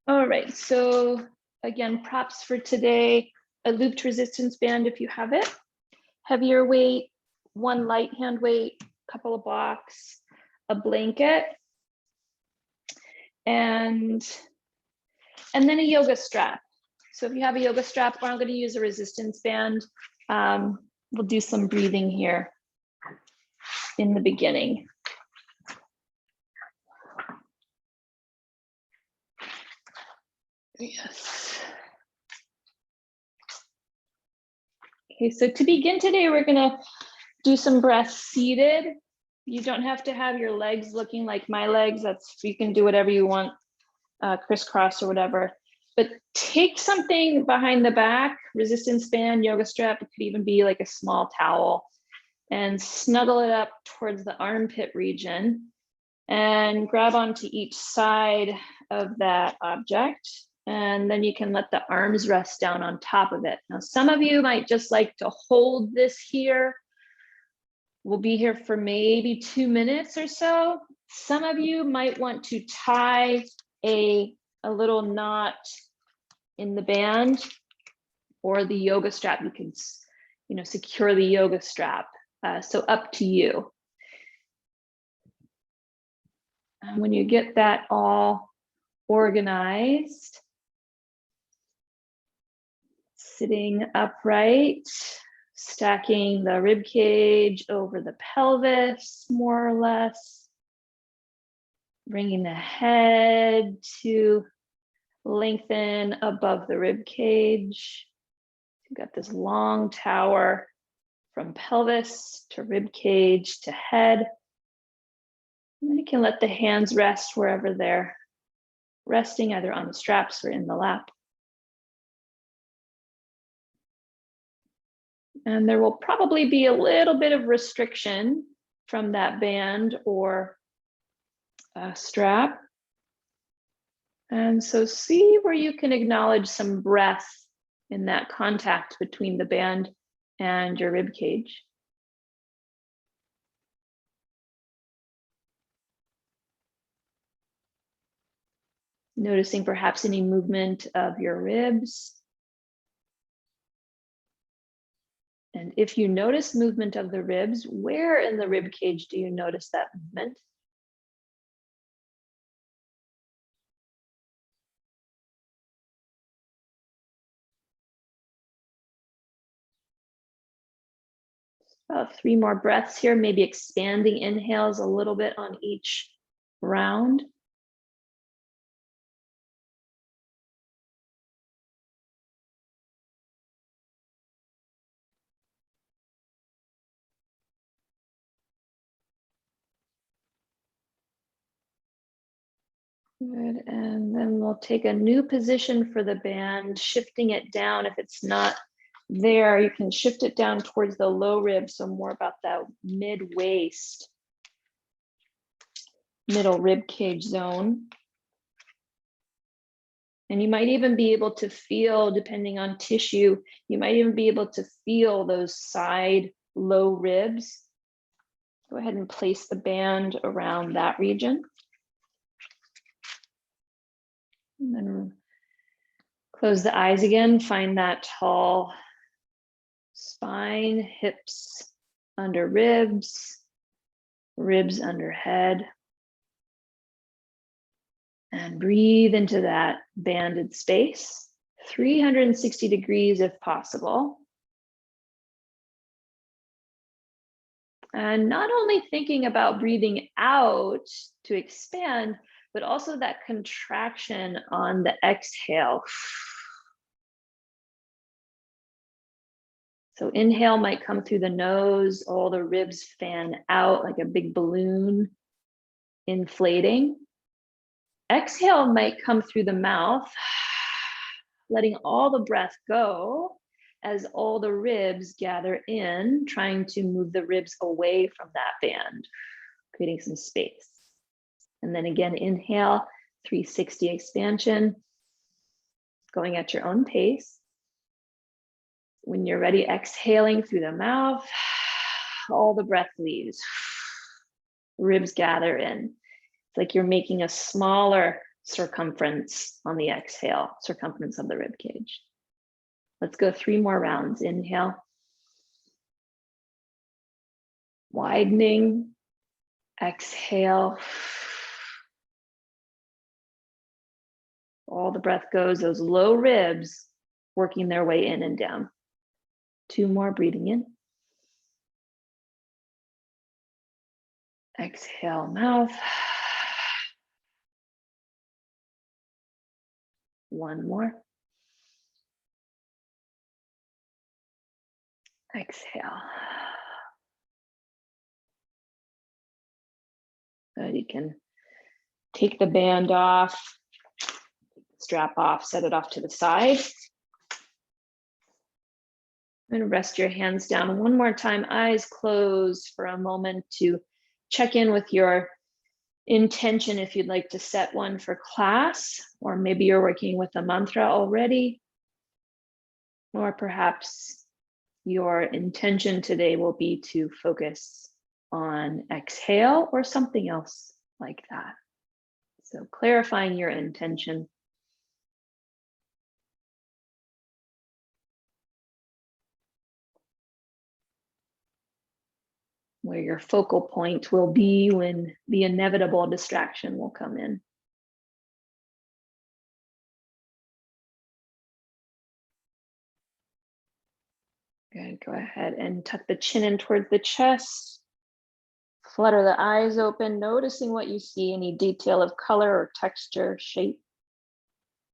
All right, so again, props for today, a looped resistance band if you have it, heavier weight, one light hand weight, couple of blocks, a blanket, and then a yoga strap. So if you have a yoga strap, or I'm going to use a resistance band, we'll do some breathing here in the beginning. Yes. Okay, so to begin today, we're going to do some breaths seated. You don't have to have your legs looking like my legs. You can do whatever you want, crisscross or whatever. But take something behind the back, resistance band, yoga strap. It could even be like a small towel, and snuggle it up towards the armpit region and grab onto each side of that object. And then you can let the arms rest down on top of it. Now, some of you might just like to hold this here. We'll be here for maybe 2 minutes or so. Some of you might want to tie a little knot in the band or the yoga strap. You can, secure the yoga strap. So up to you. And when you get that all organized, sitting upright, stacking the rib cage over the pelvis, more or less, bringing the head to lengthen above the rib cage. You've got this long tower from pelvis to rib cage to head. And then you can let the hands rest wherever they're resting, either on the straps or in the lap. And there will probably be a little bit of restriction from that band or strap. And so see where you can acknowledge some breath in that contact between the band and your rib cage. Noticing perhaps any movement of your ribs. And if you notice movement of the ribs, where in the rib cage do you notice that movement? About 3 more breaths here, maybe expanding inhales a little bit on each round. Good, and then we'll take a new position for the band, shifting it down. If it's not there, you can shift it down towards the low rib, so more about that mid-waist, middle rib cage zone. And you might even be able to feel, depending on tissue, you might even be able to feel those side low ribs. Go ahead and place the band around that region. And then close the eyes again, find that tall spine, hips under ribs, ribs under head. And breathe into that banded space, 360 degrees if possible. And not only thinking about breathing out to expand, but also that contraction on the exhale. So inhale might come through the nose, all the ribs fan out like a big balloon, inflating. Exhale might come through the mouth, letting all the breath go as all the ribs gather in, trying to move the ribs away from that band, creating some space. And then again, inhale, 360 expansion, going at your own pace. When you're ready, exhaling through the mouth, all the breath leaves, ribs gather in. It's like you're making a smaller circumference on the exhale, circumference of the rib cage. Let's go 3 more rounds. Inhale. Widening. Exhale. All the breath goes, those low ribs working their way in and down. 2 more, breathing in. Exhale, mouth. 1 more. Exhale. Good, you can take the band off, strap off, set it off to the side. And rest your hands down one more time, eyes closed for a moment to check in with your intention if you'd like to set one for class, or maybe you're working with a mantra already, or perhaps your intention today will be to focus on exhale or something else like that. So clarifying your intention. Where your focal point will be when the inevitable distraction will come in. Good, go ahead and tuck the chin in towards the chest. Flutter the eyes open, noticing what you see, any detail of color or texture, shape.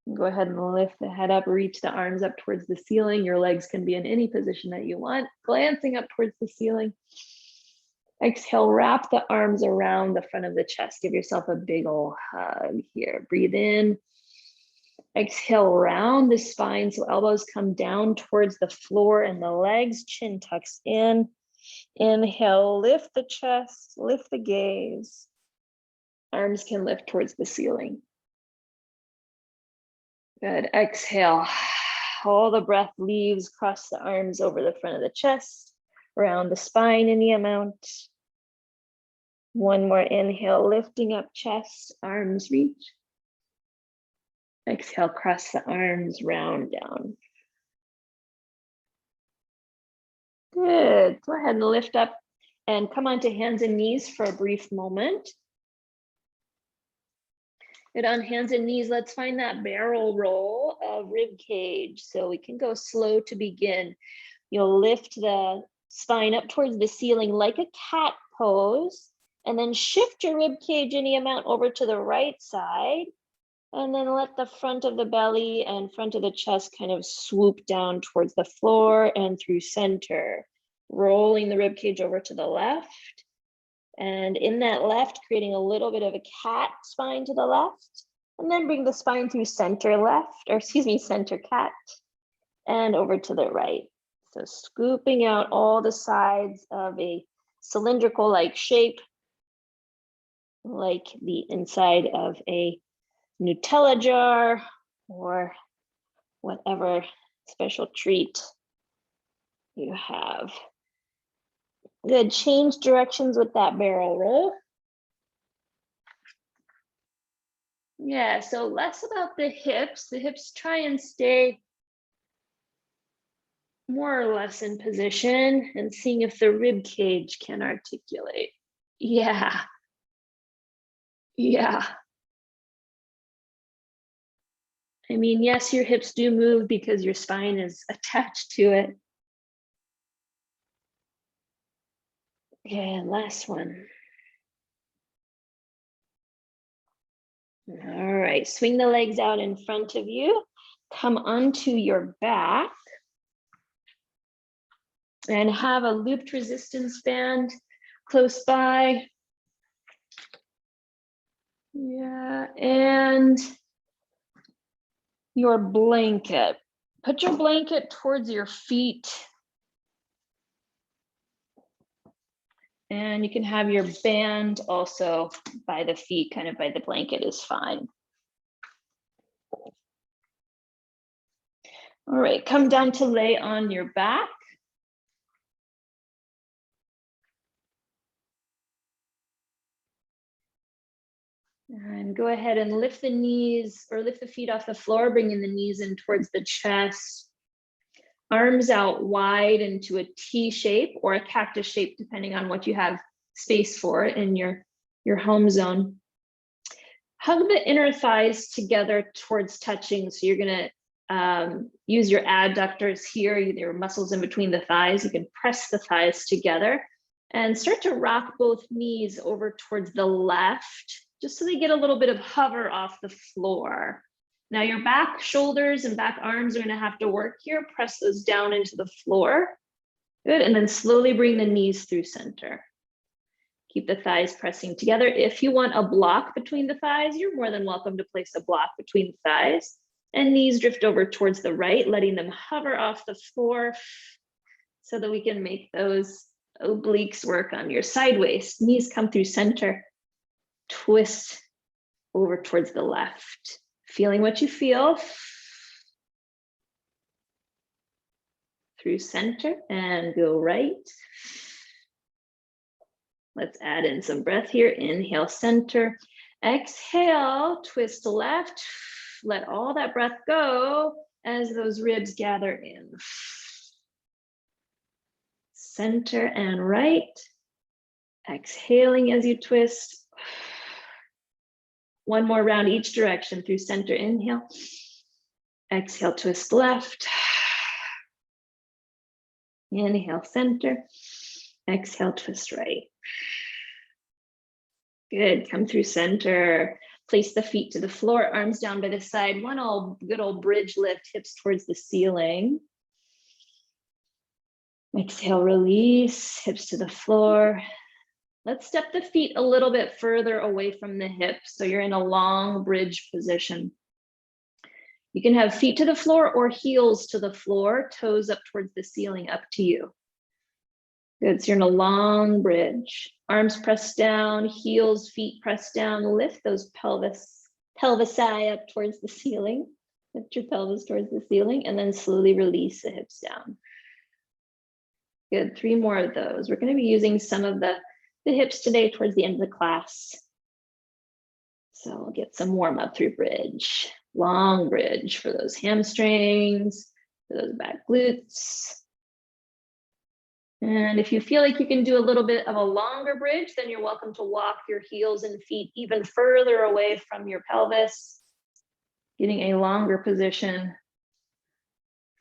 And go ahead and lift the head up, reach the arms up towards the ceiling. Your legs can be in any position that you want, glancing up towards the ceiling. Exhale, wrap the arms around the front of the chest. Give yourself a big ol' hug here. Breathe in. Exhale, round the spine so elbows come down towards the floor and the legs, chin tucks in. Inhale, lift the chest, lift the gaze. Arms can lift towards the ceiling. Good, exhale. All the breath leaves, cross the arms over the front of the chest, around the spine any amount. One more inhale, lifting up chest, arms reach. Exhale, cross the arms, round down. Good, go ahead and lift up and come onto hands and knees for a brief moment. Good, on hands and knees, let's find that barrel roll of rib cage. So we can go slow to begin. You'll lift the spine up towards the ceiling like a cat pose, and then shift your rib cage any amount over to the right side. And then let the front of the belly and front of the chest kind of swoop down towards the floor and through center, rolling the rib cage over to the left. And in that left, creating a little bit of a cat spine to the left, and then bring the spine through center left, or excuse me, center cat, and over to the right. So scooping out all the sides of a cylindrical-like shape, like the inside of a Nutella jar or whatever special treat you have. Good, change directions with that barrel roll. Yeah, so less about the hips. The hips try and stay more or less in position and seeing if the rib cage can articulate. Yeah. Yeah. I mean, yes, your hips do move because your spine is attached to it. Okay, last one. All right, swing the legs out in front of you. Come onto your back. And have a looped resistance band close by. Yeah, and your blanket. Put your blanket towards your feet. And you can have your band also by the feet, kind of by the blanket is fine. All right, come down to lay on your back. And go ahead and lift the knees or lift the feet off the floor, bringing the knees in towards the chest. Arms out wide into a T shape or a cactus shape, depending on what you have space for in your home zone. Hug the inner thighs together towards touching. So you're gonna use your adductors here, your muscles in between the thighs. You can press the thighs together and start to rock both knees over towards the left, just so they get a little bit of hover off the floor. Now your back shoulders and back arms are gonna have to work here. Press those down into the floor. Good, and then slowly bring the knees through center. Keep the thighs pressing together. If you want a block between the thighs, you're more than welcome to place a block between the thighs. And knees drift over towards the right, letting them hover off the floor so that we can make those obliques work on your side waist. Knees come through center. Twist over towards the left. Feeling what you feel. Through center and go right. Let's add in some breath here. Inhale, center. Exhale, twist left. Let all that breath go as those ribs gather in. Center and right. Exhaling as you twist. One more round each direction through center. Inhale. Exhale, twist left. Inhale, center. Exhale, twist right. Good, come through center. Place the feet to the floor, arms down by the side. One good old bridge lift, hips towards the ceiling. Exhale, release, hips to the floor. Let's step the feet a little bit further away from the hips, so you're in a long bridge position. You can have feet to the floor or heels to the floor, toes up towards the ceiling, up to you. Good, so you're in a long bridge. Arms pressed down, heels, feet pressed down. Lift those pelvisi up towards the ceiling. Lift your pelvis towards the ceiling and then slowly release the hips down. Good, 3 more of those. We're gonna be using some of the hips today towards the end of the class. So we'll get some warm up through bridge. Long bridge for those hamstrings, for those back glutes. And if you feel like you can do a little bit of a longer bridge, then you're welcome to walk your heels and feet even further away from your pelvis, getting a longer position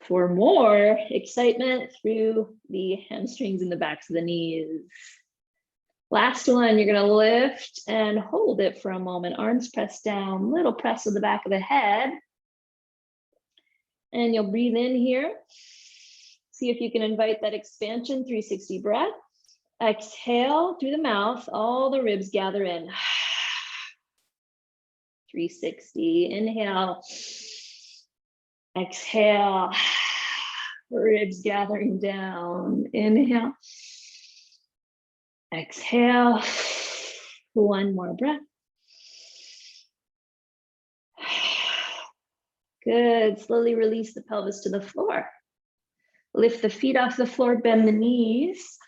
for more excitement through the hamstrings and the backs of the knees. Last one, you're gonna lift and hold it for a moment. Arms pressed down, little press of the back of the head. And you'll breathe in here. See if you can invite that expansion, 360 breath. Exhale through the mouth, all the ribs gather in. 360, inhale. Exhale, ribs gathering down. Inhale. Exhale, 1 more breath. Good, slowly release the pelvis to the floor. Lift the feet off the floor, bend the knees.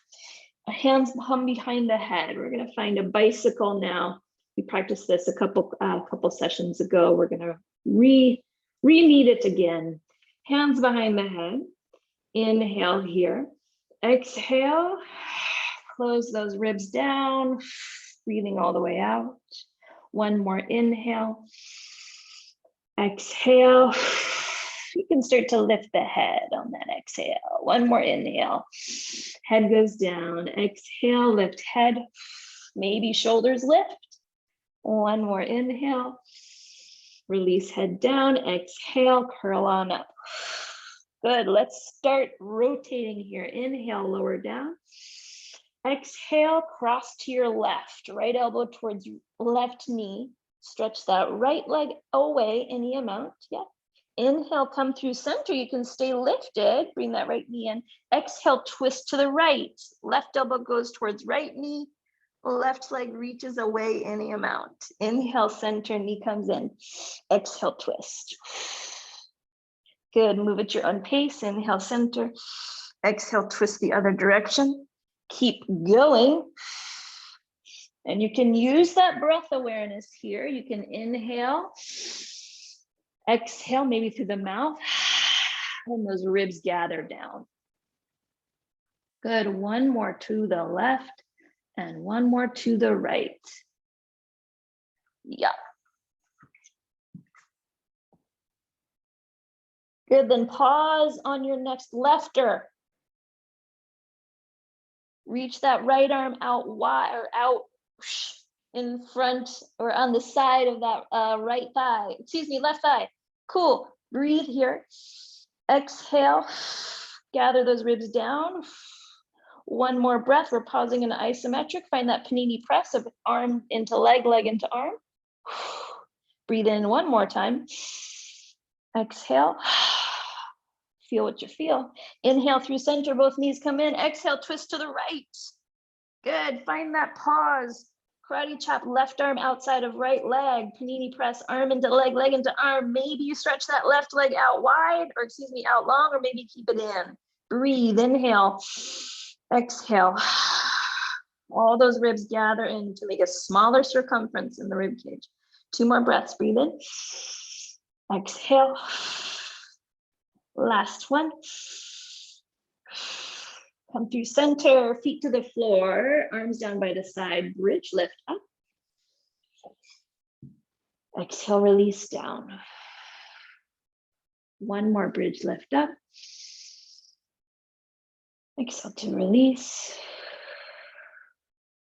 Hands hum behind the head. We're gonna find a bicycle now. We practiced this a couple sessions ago. We're gonna re-meet it again. Hands behind the head. Inhale here. Exhale. Close those ribs down, breathing all the way out. 1 more inhale. Exhale. You can start to lift the head on that exhale. 1 more inhale. Head goes down. Exhale, lift head. Maybe shoulders lift. 1 more inhale. Release head down. Exhale, curl on up. Good, let's start rotating here. Inhale, lower down. Exhale, cross to your left, right elbow towards left knee. Stretch that right leg away any amount. Yeah. Inhale, come through center. You can stay lifted. Bring that right knee in. Exhale, twist to the right. Left elbow goes towards right knee. Left leg reaches away any amount. Inhale, center, knee comes in. Exhale, twist. Good, move at your own pace. Inhale, center. Exhale, twist the other direction. Keep going. And you can use that breath awareness here. You can inhale, exhale, maybe through the mouth, and those ribs gather down. Good, one more to the left and one more to the right. Yeah. Good, then pause on your next lefter. Reach that right arm out wide or out in front or on the side of that right thigh. Excuse me, left thigh. Cool. Breathe here. Exhale. Gather those ribs down. One more breath. We're pausing in isometric. Find that panini press of arm into leg, leg into arm. Breathe in one more time. Exhale. Feel what you feel. Inhale through center, both knees come in. Exhale, twist to the right. Good, find that pause. Karate chop, left arm outside of right leg. Panini press, arm into leg, leg into arm. Maybe you stretch that left leg out wide, or excuse me, out long, or maybe keep it in. Breathe, inhale, exhale. All those ribs gather in to make a smaller circumference in the rib cage. 2 more breaths, breathe in. Exhale. Last one. Come through center, feet to the floor, arms down by the side, bridge lift up. Exhale, release down. One more bridge lift up. Exhale to release.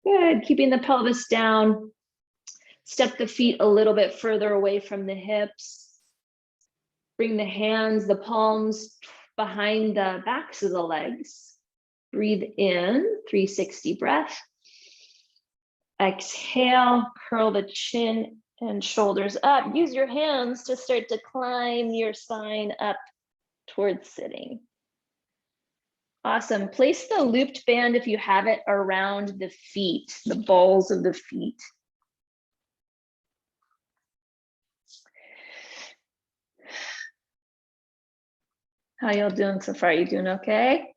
Good, keeping the pelvis down. Step the feet a little bit further away from the hips. Bring the hands, the palms behind the backs of the legs. Breathe in, 360 breath. Exhale, curl the chin and shoulders up. Use your hands to start to climb your spine up towards sitting. Awesome. Place the looped band, if you have it, around the feet, the balls of the feet. How y'all doing so far? You doing okay?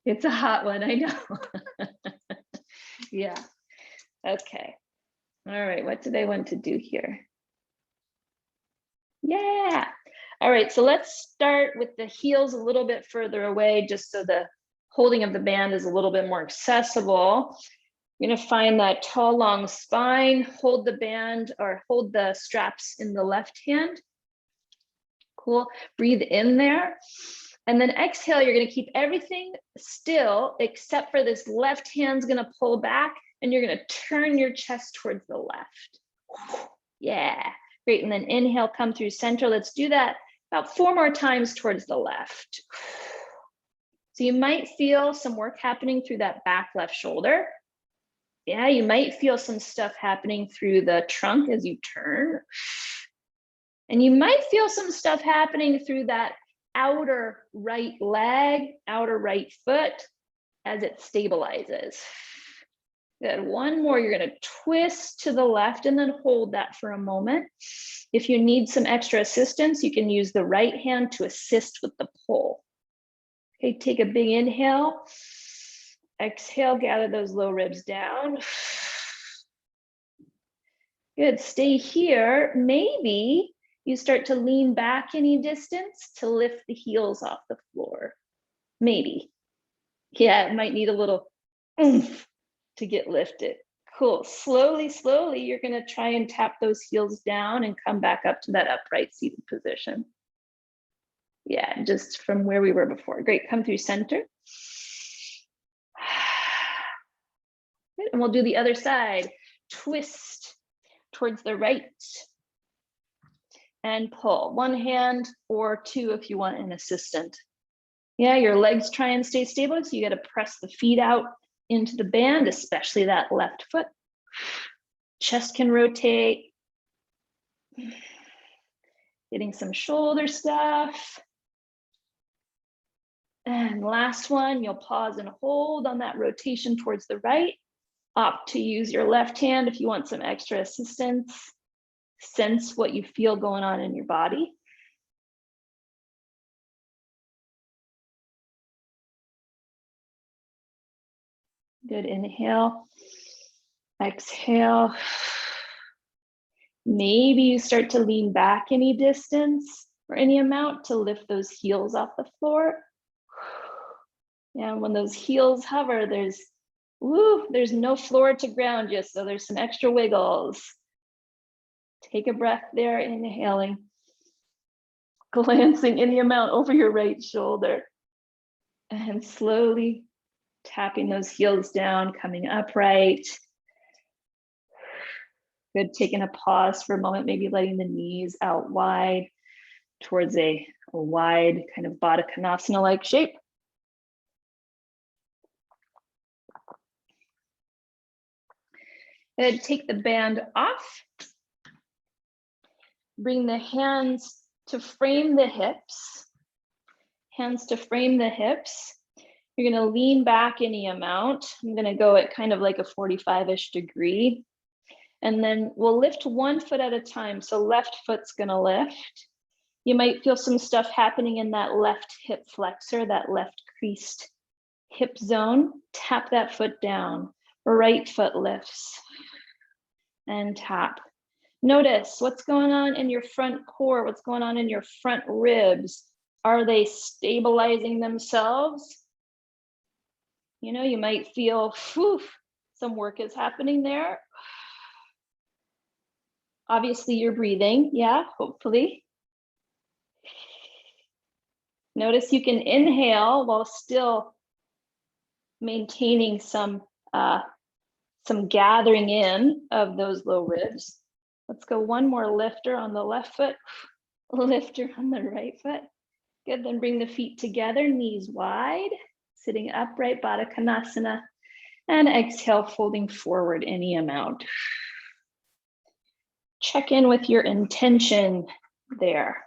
It's a hot one, I know. Yeah. Okay. All right, what did I want to do here? Yeah. All right, so let's start with the heels a little bit further away, just so the holding of the band is a little bit more accessible. You're gonna find that tall, long spine, hold the band or hold the straps in the left hand. Cool, breathe in there. And then exhale, you're gonna keep everything still except for this left hand's gonna pull back and you're gonna turn your chest towards the left. Yeah, great. And then inhale, come through center. Let's do that about 4 more times towards the left. So you might feel some work happening through that back left shoulder. Yeah, you might feel some stuff happening through the trunk as you turn. And you might feel some stuff happening through that outer right leg, outer right foot as it stabilizes. Good, one more, you're gonna twist to the left and then hold that for a moment. If you need some extra assistance, you can use the right hand to assist with the pull. Okay, take a big inhale. Exhale, gather those low ribs down. Good, stay here. Maybe you start to lean back any distance to lift the heels off the floor. Maybe. Yeah, it might need a little oomph to get lifted. Cool, slowly, slowly, you're gonna try and tap those heels down and come back up to that upright seated position. Yeah, just from where we were before. Great, come through center. Good. And we'll do the other side. Twist towards the right and pull. One hand or 2 if you want an assistant. Yeah, your legs try and stay stable, so you got to press the feet out into the band, especially that left foot. Chest can rotate. Getting some shoulder stuff. And last one, you'll pause and hold on that rotation towards the right. Opt to use your left hand if you want some extra assistance. Sense what you feel going on in your body. Good, inhale. Exhale. Maybe you start to lean back any distance or any amount to lift those heels off the floor. And when those heels hover, there's no floor to ground you, so there's some extra wiggles. Take a breath there, inhaling, glancing any amount over your right shoulder, and slowly tapping those heels down, coming upright. Good, taking a pause for a moment, maybe letting the knees out wide towards a wide kind of Baddha Konasana-like shape. Good, take the band off. Bring the hands to frame the hips. Hands to frame the hips. You're gonna lean back any amount. I'm gonna go at kind of like a 45-ish degree. And then we'll lift one foot at a time. So left foot's gonna lift. You might feel some stuff happening in that left hip flexor, that left creased hip zone. Tap that foot down. Right foot lifts and tap. Notice what's going on in your front core, what's going on in your front ribs. Are they stabilizing themselves? You know, you might feel, some work is happening there. Obviously you're breathing, yeah, hopefully. Notice you can inhale while still maintaining some gathering in of those low ribs. Let's go one more lifter on the left foot, lifter on the right foot. Good, then bring the feet together, knees wide, sitting upright, Baddha Konasana, and exhale, folding forward any amount. Check in with your intention there.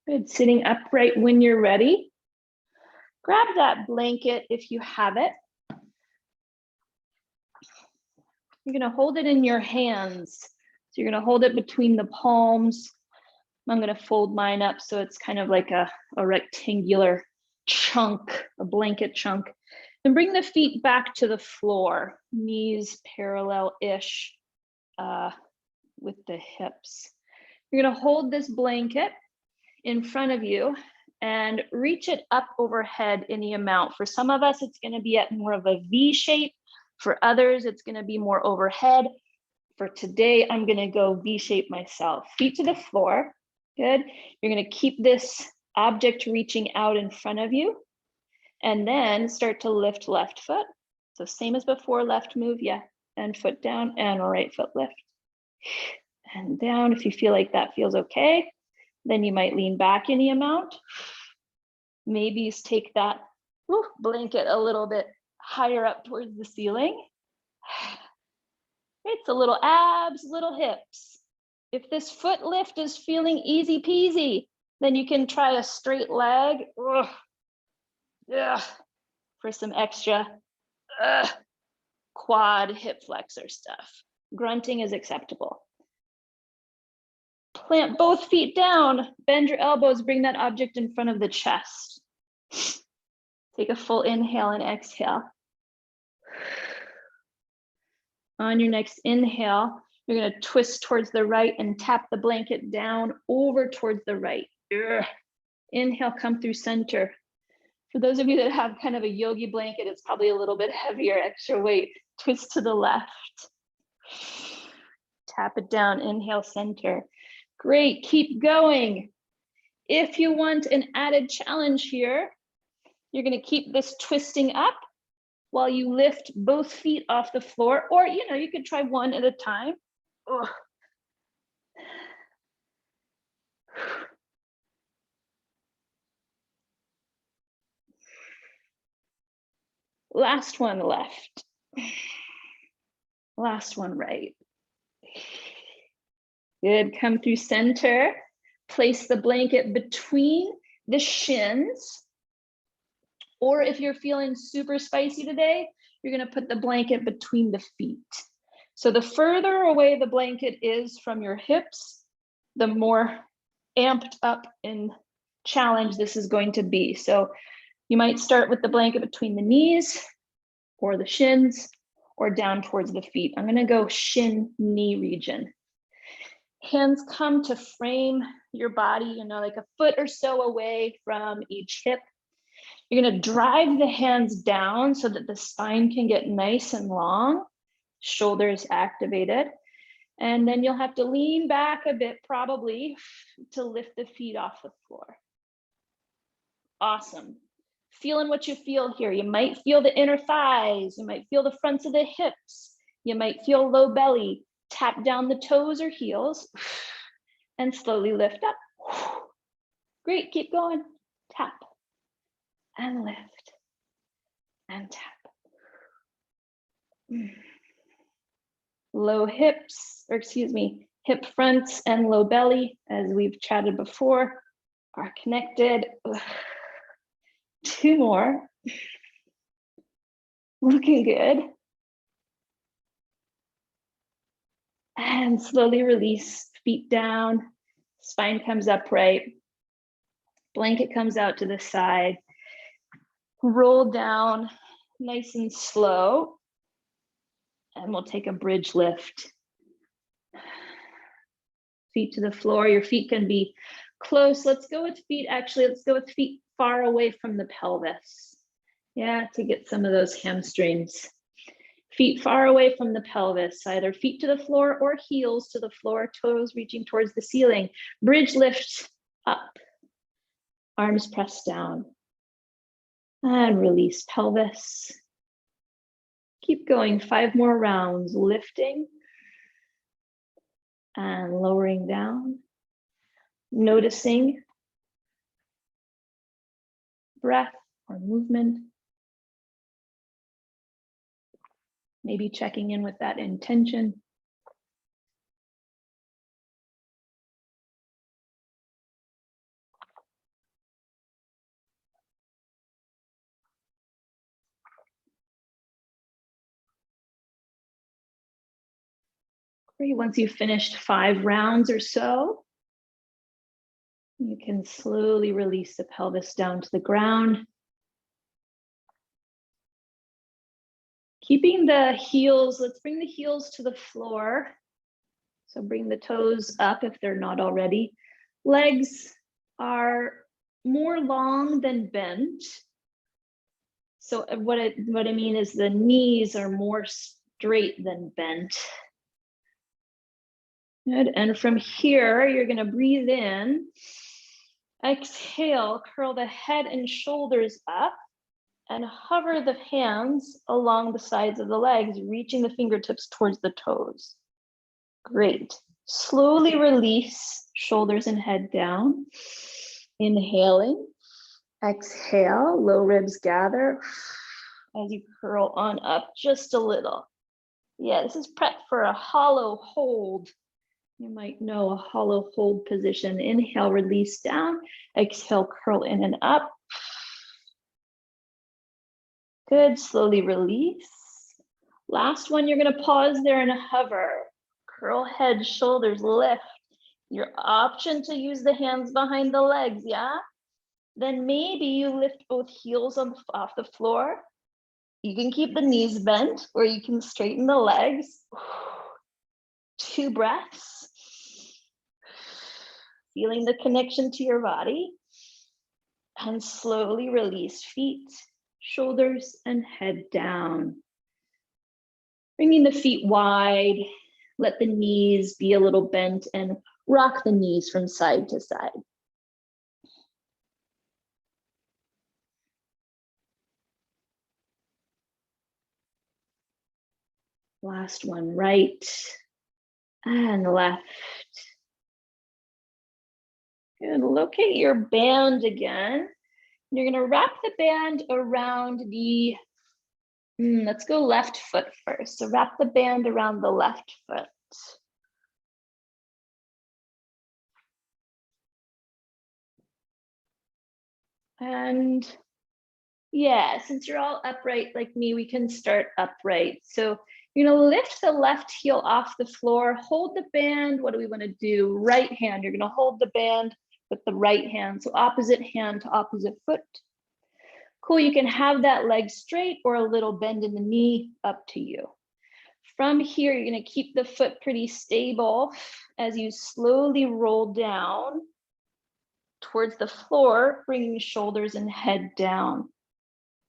Good, sitting upright when you're ready. Grab that blanket if you have it. You're gonna hold it in your hands. So you're gonna hold it between the palms. I'm gonna fold mine up so it's kind of like a rectangular chunk, a blanket chunk. And bring the feet back to the floor, knees parallel-ish with the hips. You're gonna hold this blanket in front of you and reach it up overhead any amount. For some of us, it's gonna be at more of a V shape. For others, it's gonna be more overhead. For today, I'm gonna go V shape myself. Feet to the floor, good. You're gonna keep this object reaching out in front of you and then start to lift left foot. So same as before, left move, yeah, and foot down and right foot lift. And down, if you feel like that feels okay, then you might lean back any amount. Maybe take that blanket a little bit higher up towards the ceiling. It's a little abs, little hips. If this foot lift is feeling easy peasy, then you can try a straight leg for some extra quad hip flexor stuff. Grunting is acceptable. Plant both feet down, bend your elbows, bring that object in front of the chest. Take a full inhale and exhale. On your next inhale, you're gonna twist towards the right and tap the blanket down over towards the right. Inhale, come through center. For those of you that have kind of a yogi blanket, it's probably a little bit heavier, extra weight. Twist to the left. Tap it down, inhale, center. Great, keep going. If you want an added challenge here, you're gonna keep this twisting up while you lift both feet off the floor, or you could try one at a time. Last one left. Last one right. Good, come through center. Place the blanket between the shins. Or if you're feeling super spicy today, you're gonna put the blanket between the feet. So the further away the blanket is from your hips, the more amped up in challenge this is going to be. So you might start with the blanket between the knees or the shins or down towards the feet. I'm gonna go shin knee region. Hands come to frame your body, you know, like a foot or so away from each hip. You're gonna drive the hands down so that the spine can get nice and long, shoulders activated. And then you'll have to lean back a bit probably to lift the feet off the floor. Awesome. Feeling what you feel here. You might feel the inner thighs. You might feel the fronts of the hips. You might feel low belly. Tap down the toes or heels and slowly lift up. Great, keep going. Tap and lift and tap. Low hips, or excuse me, hip fronts and low belly, as we've chatted before, are connected. 2 more. Looking good. And slowly release, feet down, spine comes upright, blanket comes out to the side, roll down nice and slow, and we'll take a bridge lift. Feet to the floor, your feet can be close. Let's go with feet, actually, let's go with feet far away from the pelvis. Yeah, to get some of those hamstrings. Feet far away from the pelvis, either feet to the floor or heels to the floor, toes reaching towards the ceiling. Bridge lift up, arms pressed down. And release pelvis. Keep going, 5 more rounds, lifting and lowering down. Noticing breath or movement. Maybe checking in with that intention. Great, once you've finished 5 rounds or so, you can slowly release the pelvis down to the ground. Keeping the heels, let's bring the heels to the floor. So bring the toes up if they're not already. Legs are more long than bent. So what I mean is the knees are more straight than bent. Good, and from here, you're gonna breathe in. Exhale, curl the head and shoulders up and hover the hands along the sides of the legs, reaching the fingertips towards the toes. Great. Slowly release shoulders and head down. Inhaling. Exhale, low ribs gather as you curl on up just a little. Yeah, this is prep for a hollow hold. You might know a hollow hold position. Inhale, release down. Exhale, curl in and up. Good, slowly release. Last one, you're gonna pause there and hover. Curl head, shoulders, lift. Your option to use the hands behind the legs, yeah? Then maybe you lift both heels off the floor. You can keep the knees bent or you can straighten the legs. 2 breaths. Feeling the connection to your body. And slowly release feet, shoulders, and head down. Bringing the feet wide, let the knees be a little bent and rock the knees from side to side. Last one, right and left. Good, locate your band again. You're gonna wrap the band around the, let's go left foot first. So wrap the band around the left foot. And yeah, since you're all upright like me, we can start upright. So you're gonna lift the left heel off the floor, hold the band. What do we wanna do? Right hand, you're gonna hold the band with the right hand. So opposite hand to opposite foot. Cool, you can have that leg straight or a little bend in the knee, up to you. From here, you're gonna keep the foot pretty stable as you slowly roll down towards the floor, bringing shoulders and head down.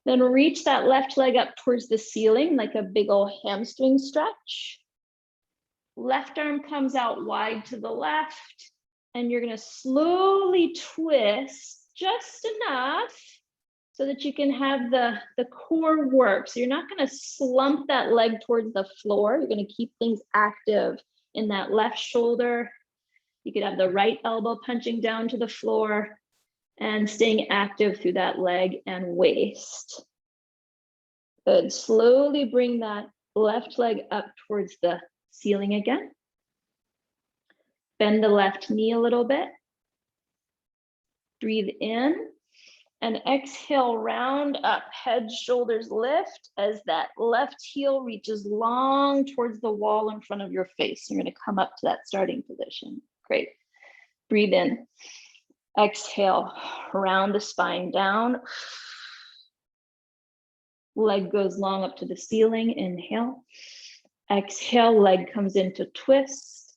Then reach that left leg up towards the ceiling like a big old hamstring stretch. Left arm comes out wide to the left, and you're gonna slowly twist just enough so that you can have the core work. So you're not gonna slump that leg towards the floor. You're gonna keep things active in that left shoulder. You could have the right elbow punching down to the floor and staying active through that leg and waist. Good, slowly bring that left leg up towards the ceiling again. Bend the left knee a little bit. Breathe in and exhale, round up, head, shoulders lift as that left heel reaches long towards the wall in front of your face. You're gonna come up to that starting position. Great. Breathe in. Exhale, round the spine down. Leg goes long up to the ceiling. Inhale. Exhale, leg comes into twist.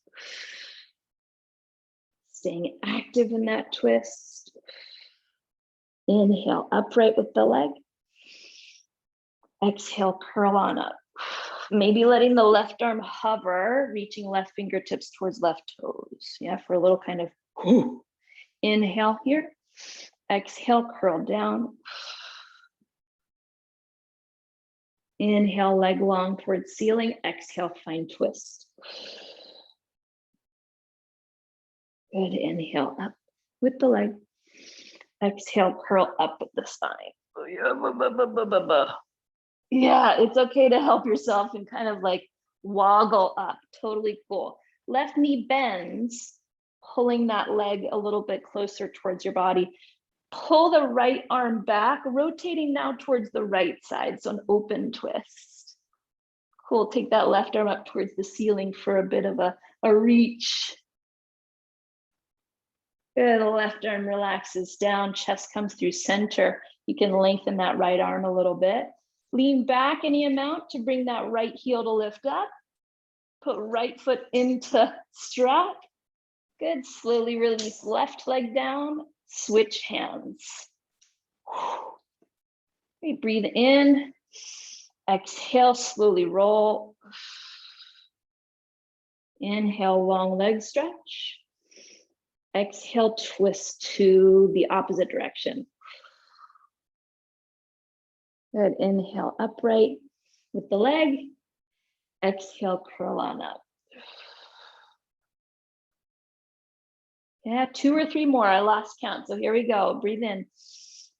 Staying active in that twist. Inhale, upright with the leg. Exhale, curl on up. Maybe letting the left arm hover, reaching left fingertips towards left toes. Yeah, for a little kind of whoo. Inhale here. Exhale, curl down. Inhale, leg long towards ceiling. Exhale, find twist. Good, inhale up with the leg. Exhale, curl up with the spine. Yeah, it's okay to help yourself and kind of like woggle up, totally cool. Left knee bends, pulling that leg a little bit closer towards your body. Pull the right arm back, rotating now towards the right side, so an open twist. Cool, take that left arm up towards the ceiling for a bit of a reach. Good, the left arm relaxes down, chest comes through center. You can lengthen that right arm a little bit. Lean back any amount to bring that right heel to lift up. Put right foot into strap. Good, slowly release left leg down, switch hands. Okay, breathe in, exhale, slowly roll. Inhale, long leg stretch. Exhale, twist to the opposite direction. Good, inhale, upright with the leg. Exhale, curl on up. Yeah, 2 or 3 more, I lost count. So here we go, breathe in.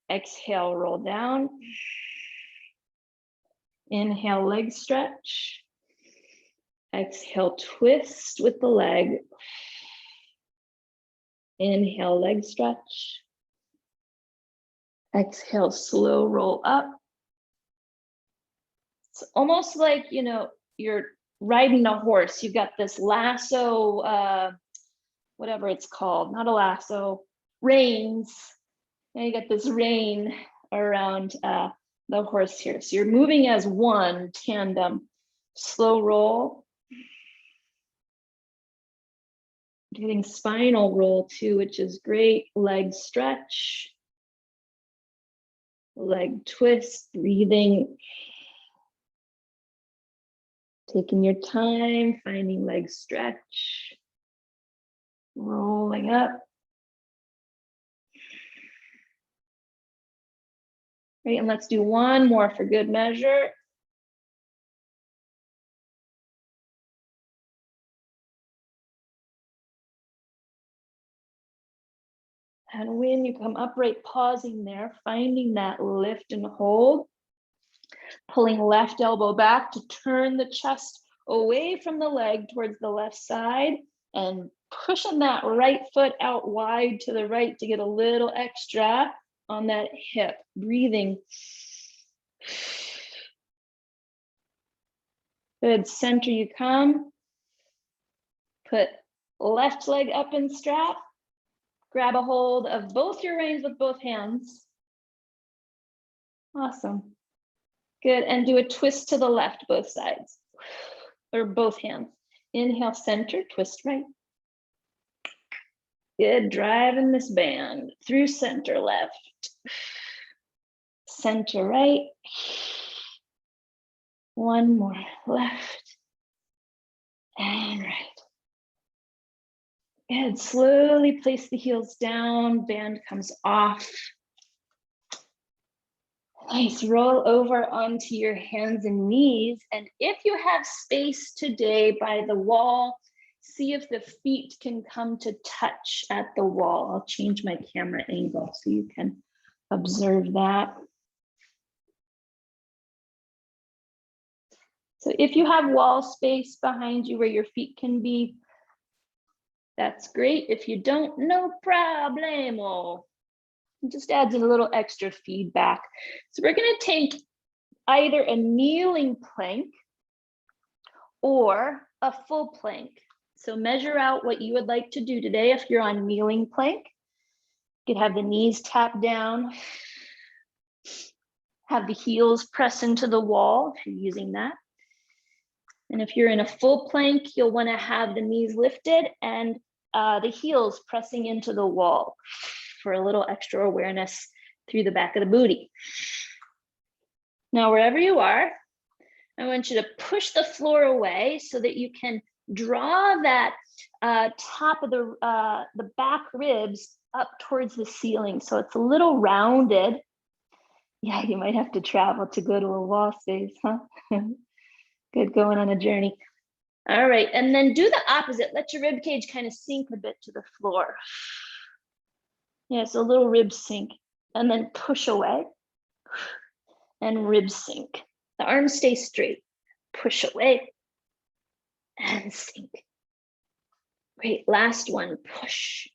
Exhale, roll down. Inhale, leg stretch. Exhale, twist with the leg. Inhale, leg stretch. Exhale, slow roll up. It's almost like, you know, you're riding a horse. You've got this lasso, whatever it's called, not a lasso, reins. And you got this rein around the horse here. So you're moving as one tandem. Slow roll. Getting spinal roll too, which is great. Leg stretch. Leg twist, breathing. Taking your time, finding leg stretch. Rolling up. Great, and let's do one more for good measure. And when you come upright, pausing there, finding that lift and hold, pulling left elbow back to turn the chest away from the leg towards the left side and pushing that right foot out wide to the right to get a little extra on that hip. Breathing. Good, center you come. Put left leg up in strap. Grab a hold of both your reins with both hands. Awesome. Good, and do a twist to the left, both sides, or both hands. Inhale, center, twist right. Good, driving this band through center left. Center right. One more, left and right. Good, slowly place the heels down, band comes off. Nice, roll over onto your hands and knees. And if you have space today by the wall, see if the feet can come to touch at the wall. I'll change my camera angle so you can observe that. So if you have wall space behind you where your feet can be, that's great. If you don't, no problemo. It just adds a little extra feedback. So we're going to take either a kneeling plank or a full plank. So measure out what you would like to do today. If you're on kneeling plank, you could have the knees tapped down, have the heels press into the wall if you're using that. And if you're in a full plank, you'll want to have the knees lifted and the heels pressing into the wall for a little extra awareness through the back of the booty. Now, wherever you are, I want you to push the floor away so that you can draw that top of the back ribs up towards the ceiling. So it's a little rounded. Yeah, you might have to travel to go to a wall space, huh? Good, going on a journey. All right, and then do the opposite. Let your rib cage kind of sink a bit to the floor. Yeah, so a little rib sink, and then push away and rib sink. The arms stay straight. Push away and sink. Great, last one, push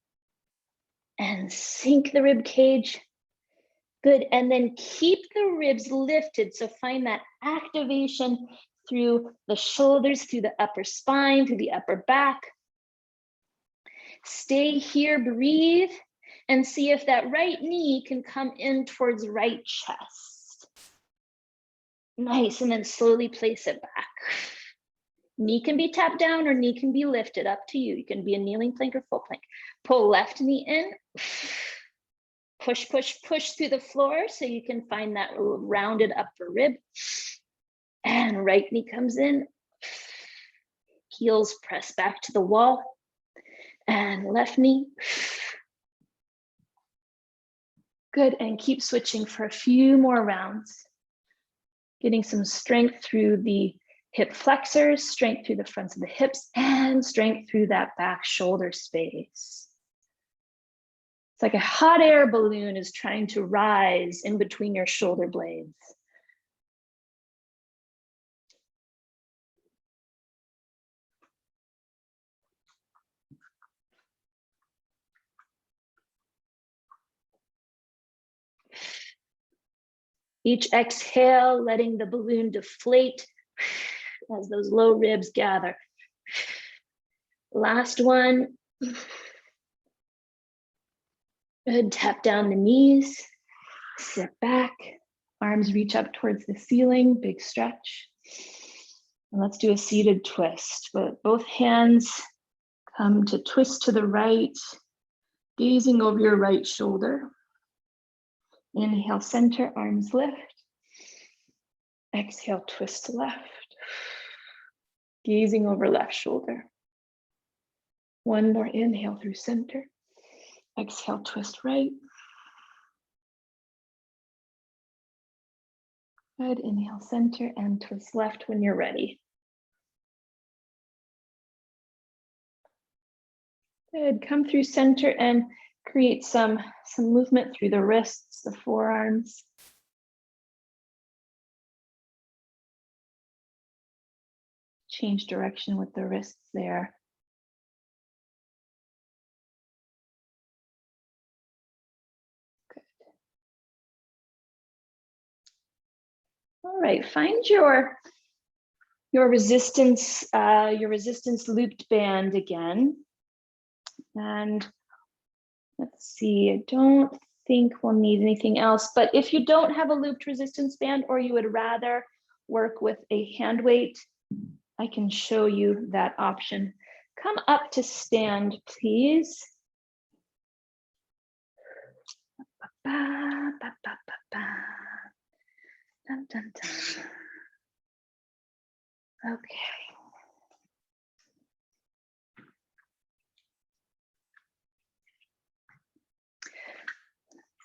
and sink the rib cage. Good, and then keep the ribs lifted. So find that activation through the shoulders, through the upper spine, through the upper back. Stay here, breathe, and see if that right knee can come in towards right chest. Nice, and then slowly place it back. Knee can be tapped down or knee can be lifted, up to you. You can be a kneeling plank or full plank. Pull left knee in. Push, push, push through the floor so you can find that rounded upper rib. And right knee comes in. Heels press back to the wall. And left knee. Good, and keep switching for a few more rounds. Getting some strength through the hip flexors, strength through the fronts of the hips, and strength through that back shoulder space. It's like a hot air balloon is trying to rise in between your shoulder blades. Each exhale, letting the balloon deflate as those low ribs gather. Last one. Good, tap down the knees, sit back, arms reach up towards the ceiling, big stretch. And let's do a seated twist, but both hands come to twist to the right, gazing over your right shoulder. Inhale, center, arms lift. Exhale, twist to left. Gazing over left shoulder. One more inhale through center. Exhale, twist right. Good, inhale, center, and twist left when you're ready. Good, come through center and create some movement through the wrists, the forearms. Change direction with the wrists there. Good. All right, find your resistance looped band again. And Let's see, I don't think we'll need anything else, but if you don't have a looped resistance band or you would rather work with a hand weight, I can show you that option. Come up to stand, please. Ba, ba, ba, ba, ba. Dun, dun, dun. Okay.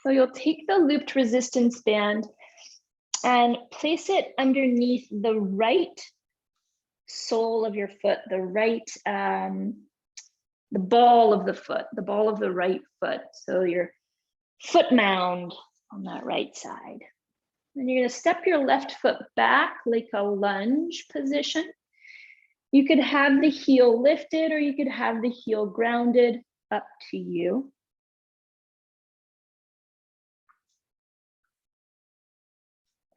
So you'll take the looped resistance band and place it underneath the right sole of your foot, the right, the ball of the foot, the ball of the right foot. So your foot mound on that right side. And you're gonna step your left foot back like a lunge position. You could have the heel lifted or you could have the heel grounded, up to you.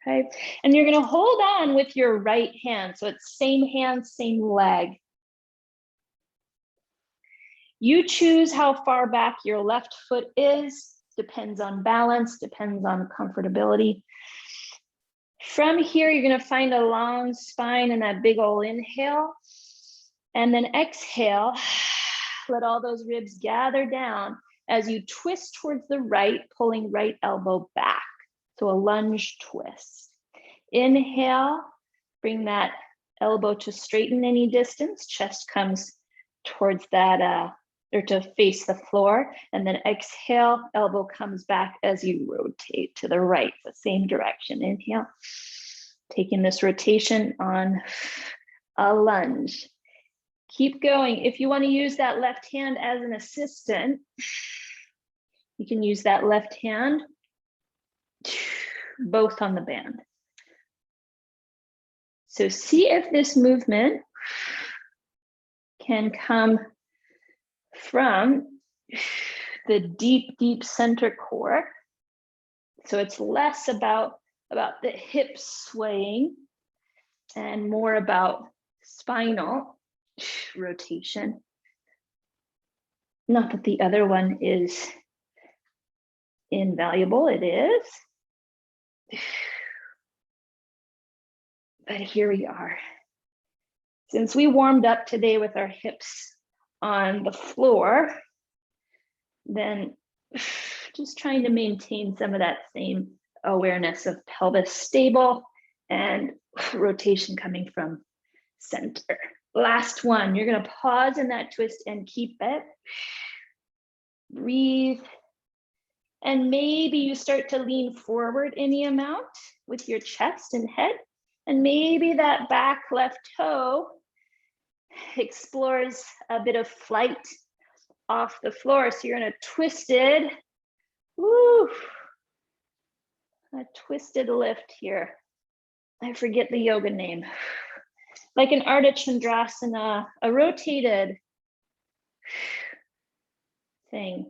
Okay, and you're gonna hold on with your right hand. So it's same hand, same leg. You choose how far back your left foot is, depends on balance, depends on comfortability. From here, you're gonna find a long spine and that big old inhale. And then exhale, let all those ribs gather down as you twist towards the right, pulling right elbow back. So a lunge twist. Inhale, bring that elbow to straighten any distance. Chest comes towards that, or to face the floor. And then exhale, elbow comes back as you rotate to the right, the same direction. Inhale, taking this rotation on a lunge. Keep going. If you want to use that left hand as an assistant, you can use that left hand both on the band. So see if this movement can come from the deep, deep center core. So it's less about the hips swaying and more about spinal rotation. Not that the other one is invaluable, it is. But here we are. Since we warmed up today with our hips on the floor, then just trying to maintain some of that same awareness of pelvis stable and rotation coming from center. Last one, you're gonna pause in that twist and keep it. Breathe. And maybe you start to lean forward any amount with your chest and head. And maybe that back left toe explores a bit of flight off the floor. So you're in a twisted, woo, a twisted lift here. I forget the yoga name. Like an Ardha Chandrasana, a rotated thing.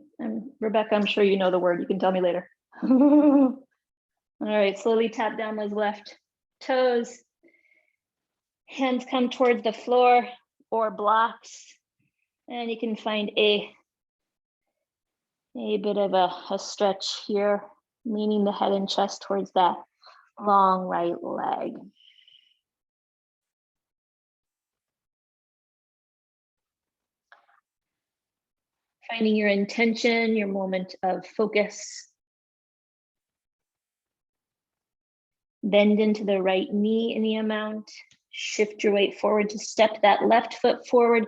Rebecca, I'm sure you know the word. You can tell me later. All right, slowly tap down those left toes. Hands come towards the floor or blocks. And you can find a bit of a stretch here, leaning the head and chest towards that long right leg. Finding your intention, your moment of focus. Bend into the right knee any amount. Shift your weight forward to step that left foot forward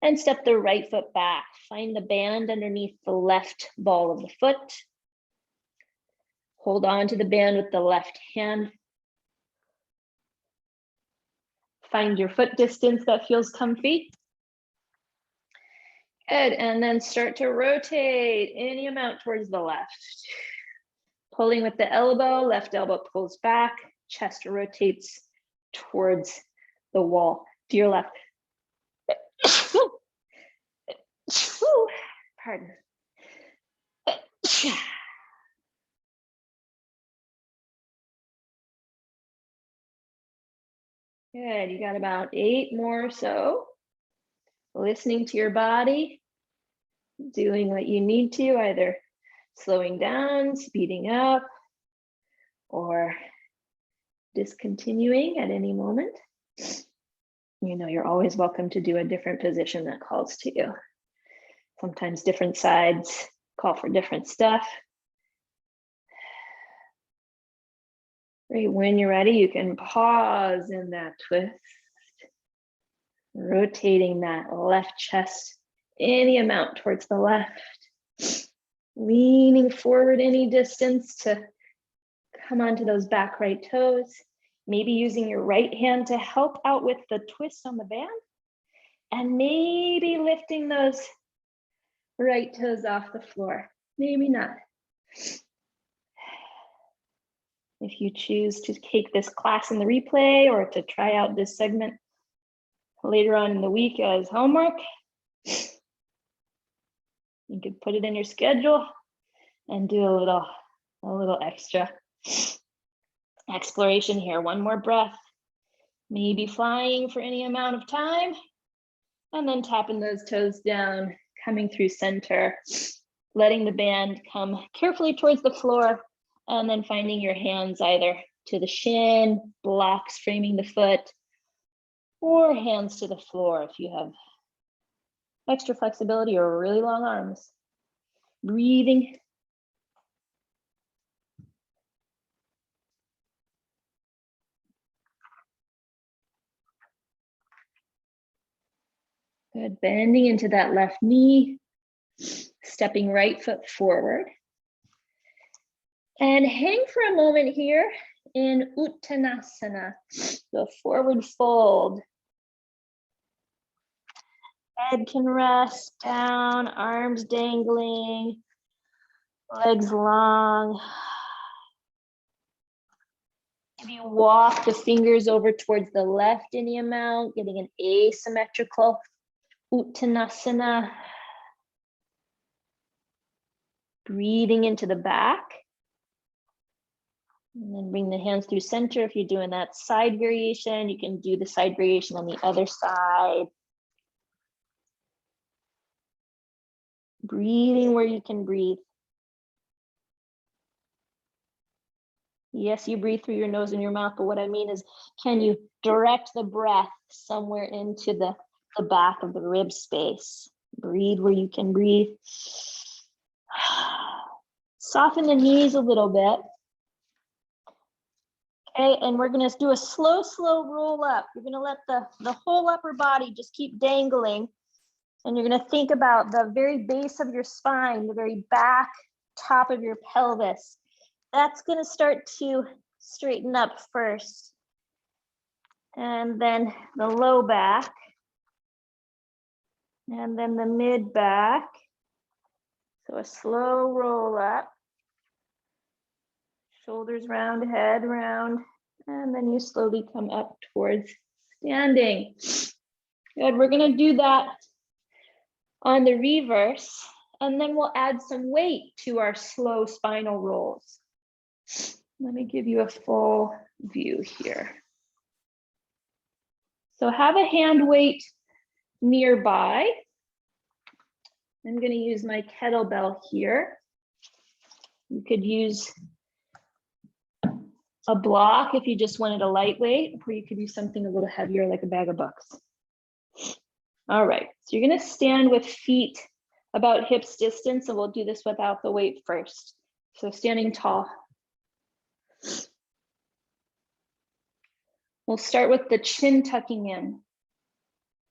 and step the right foot back. Find the band underneath the left ball of the foot. Hold on to the band with the left hand. Find your foot distance that feels comfy. Good, and then start to rotate any amount towards the left. Pulling with the elbow, left elbow pulls back, chest rotates towards the wall to your left. Pardon. Good, you got about 8 more or so. Listening to your body. doing what you need to, either slowing down, speeding up, or discontinuing at any moment. You know, you're always welcome to do a different position that calls to you. Sometimes different sides call for different stuff. Right, when you're ready, you can pause in that twist, rotating that left chest any amount towards the left, leaning forward any distance to come onto those back right toes, maybe using your right hand to help out with the twist on the band, and maybe lifting those right toes off the floor, maybe not. If you choose to take this class in the replay or to try out this segment later on in the week as homework, you could put it in your schedule and do a little extra exploration here. One more breath, maybe flying for any amount of time, and then tapping those toes down, coming through center, letting the band come carefully towards the floor, and then finding your hands either to the shin, blocks framing the foot, or hands to the floor if you have extra flexibility or really long arms. Breathing. Good, bending into that left knee, stepping right foot forward. And hang for a moment here in Uttanasana, the forward fold. Head can rest down, arms dangling, legs long. If you walk the fingers over towards the left any amount, getting an asymmetrical Uttanasana. Breathing into the back. And then bring the hands through center. If you're doing that side variation, you can do the side variation on the other side. Breathing where you can breathe. Yes, you breathe through your nose and your mouth, but what I mean is, can you direct the breath somewhere into the back of the rib space? Breathe where you can breathe. Soften the knees a little bit. Okay, and we're gonna do a slow roll up. You're gonna let the whole upper body just keep dangling. And you're gonna think about the very base of your spine, the very back top of your pelvis. That's gonna start to straighten up first. And then the low back. And then the mid back. So a slow roll up. Shoulders round, head round, and then you slowly come up towards standing. Good, we're gonna do that on the reverse, and then we'll add some weight to our slow spinal rolls. Let me give you a full view here. So have a hand weight nearby. I'm gonna use my kettlebell here. You could use a block if you just wanted a lightweight, or you could use something a little heavier like a bag of bucks. All right, so you're gonna stand with feet about hips distance, and we'll do this without the weight first. So standing tall. We'll start with the chin tucking in.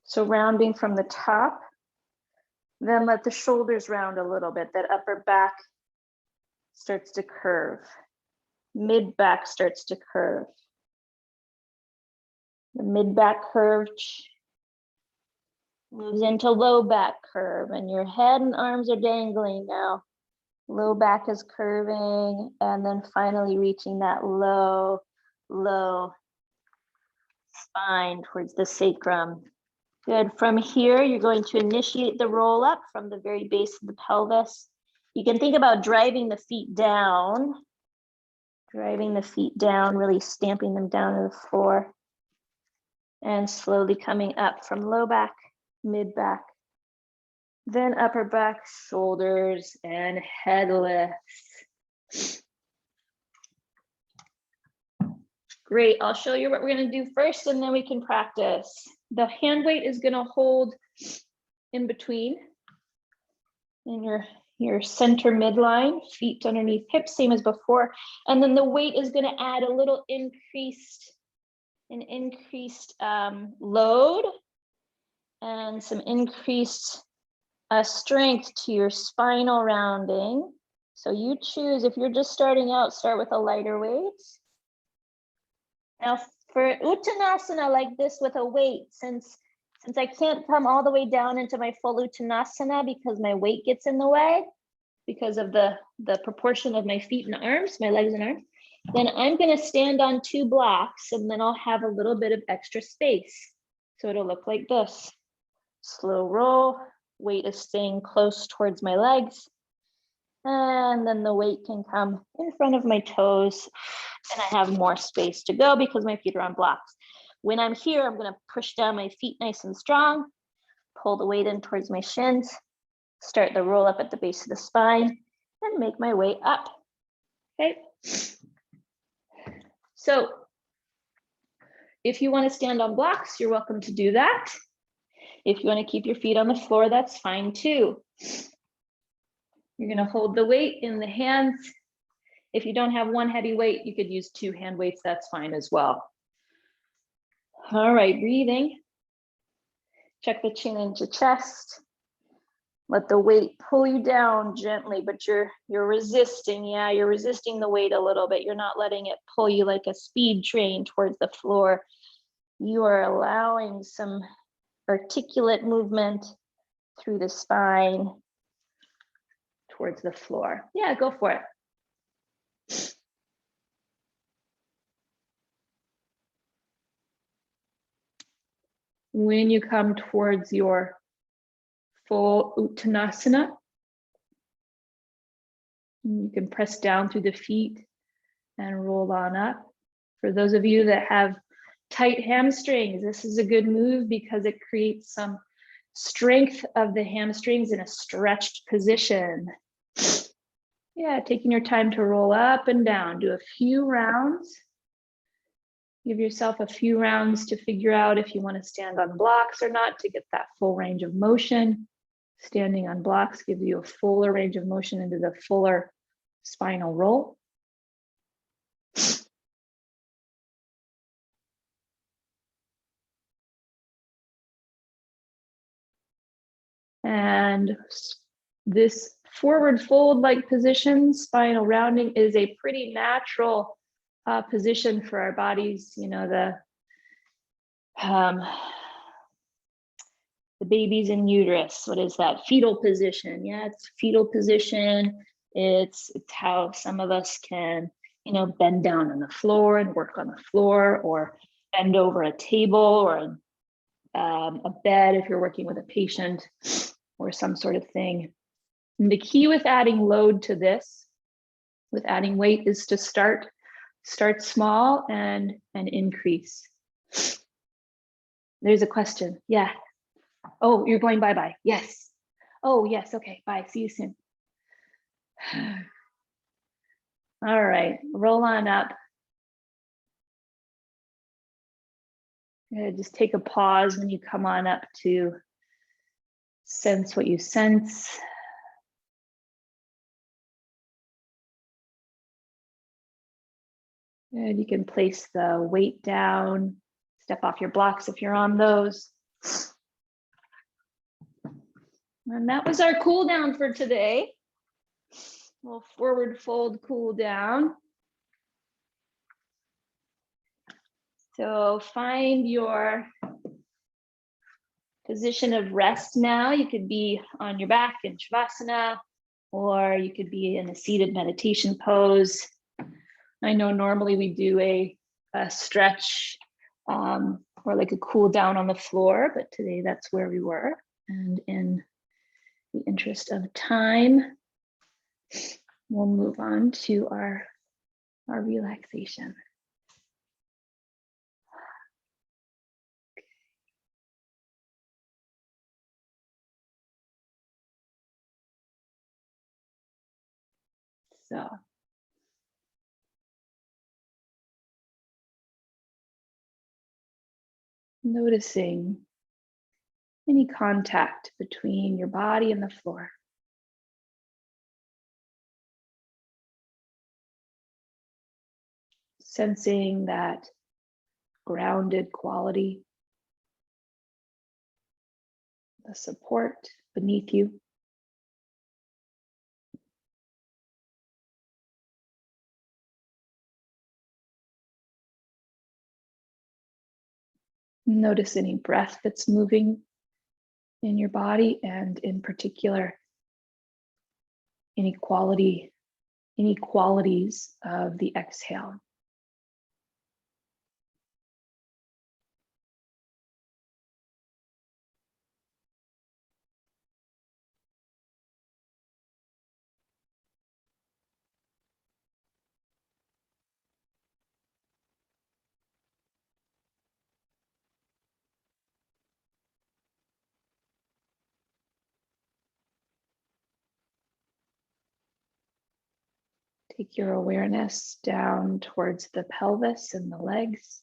So rounding from the top, then let the shoulders round a little bit. That upper back starts to curve. Mid back starts to curve. The mid back curve moves into low back curve, and your head and arms are dangling now. Low back is curving, and then finally reaching that low spine towards the sacrum. Good. From here, you're going to initiate the roll up from the very base of the pelvis. You can think about driving the feet down. Driving the feet down, really stamping them down to the floor. And slowly coming up from low back, mid back, Then upper back, shoulders, and head lifts. Great, I'll show you what we're gonna do first and then we can practice. The hand weight is gonna hold in between in your center midline, feet underneath hips, same as before. And then the weight is gonna add a little increased load and some increased strength to your spinal rounding. So you choose, if you're just starting out, start with a lighter weight. Now for Uttanasana like this with a weight, since I can't come all the way down into my full Uttanasana because my weight gets in the way, because of the proportion of my feet and arms, my legs and arms, then I'm gonna stand on 2 blocks and then I'll have a little bit of extra space. So it'll look like this. Slow roll, weight is staying close towards my legs. And then the weight can come in front of my toes and I have more space to go because my feet are on blocks. When I'm here, I'm gonna push down my feet nice and strong, pull the weight in towards my shins, start the roll up at the base of the spine and make my way up, okay? So if you wanna stand on blocks, you're welcome to do that. If you wanna keep your feet on the floor, that's fine too. You're gonna hold the weight in the hands. If you don't have one heavy weight, you could use 2 hand weights, that's fine as well. All right, breathing. Check the chin into chest. Let the weight pull you down gently, but you're resisting. Yeah, you're resisting the weight a little bit. You're not letting it pull you like a speed train towards the floor. You are allowing some articulate movement through the spine towards the floor. Yeah, go for it. When you come towards your full Uttanasana, you can press down through the feet and roll on up. For those of you that have tight hamstrings, this is a good move because it creates some strength of the hamstrings in a stretched position. Yeah, taking your time to roll up and down, do a few rounds. Give yourself a few rounds to figure out if you want to stand on blocks or not to get that full range of motion. Standing on blocks gives you a fuller range of motion into the fuller spinal roll. And this forward fold like position, spinal rounding, is a pretty natural position for our bodies. You know, the baby's in uterus. What is that? Fetal position. Yeah, it's fetal position. It's how some of us can, you know, bend down on the floor and work on the floor, or bend over a table or a bed if you're working with a patient or some sort of thing. And the key with adding load to this, with adding weight, is to start small and increase. There's a question. Yeah. Oh, you're going bye-bye. Yes. Oh, yes. Okay. Bye. See you soon. All right. Roll on up. Just take a pause when you come on up to sense what you sense. And you can place the weight down, step off your blocks if you're on those. And that was our cool down for today. Little forward fold cool down. So find your position of rest now. You could be on your back in Shavasana, or you could be in a seated meditation pose. I know normally we do a stretch or like a cool down on the floor, but today that's where we were. And in the interest of time, we'll move on to our relaxation. So noticing any contact between your body and the floor. Sensing that grounded quality, the support beneath you. Notice any breath that's moving in your body, and in particular, any qualities of the exhale. Take your awareness down towards the pelvis and the legs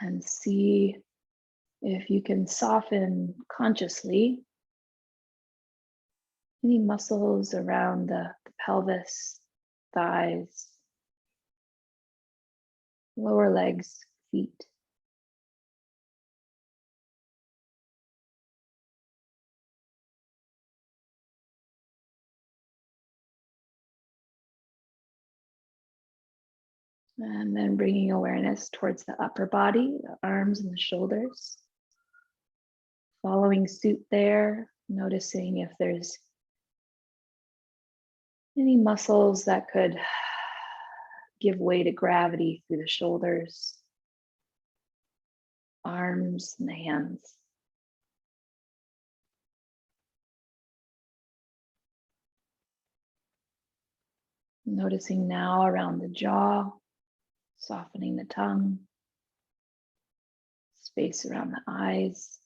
and see if you can soften consciously any muscles around the pelvis, thighs, lower legs, feet. And then bringing awareness towards the upper body, the arms and the shoulders. Following suit there, noticing if there's any muscles that could give way to gravity through the shoulders, arms, and the hands. Noticing now around the jaw, softening the tongue, space around the eyes.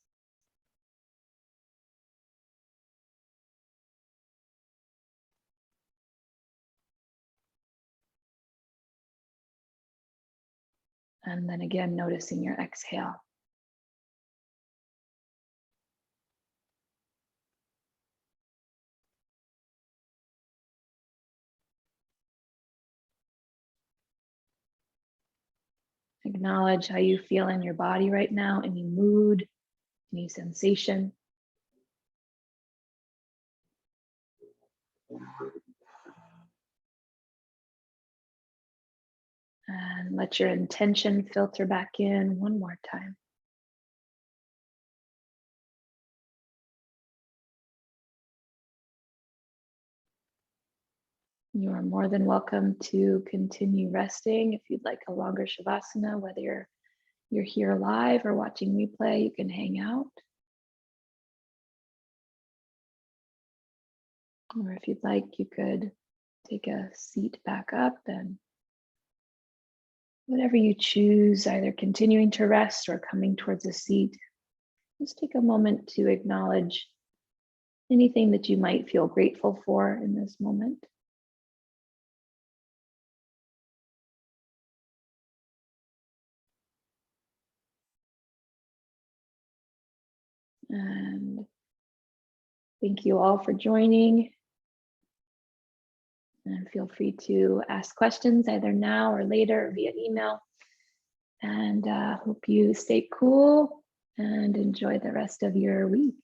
And then again, noticing your exhale. Acknowledge how you feel in your body right now, any mood, any sensation. And let your intention filter back in one more time. You are more than welcome to continue resting. If you'd like a longer Shavasana, whether you're here live or watching replay, you can hang out. Or if you'd like, you could take a seat back up, and whatever you choose, either continuing to rest or coming towards a seat, just take a moment to acknowledge anything that you might feel grateful for in this moment. And thank you all for joining. And feel free to ask questions either now or later or via email. And hope you stay cool and enjoy the rest of your week.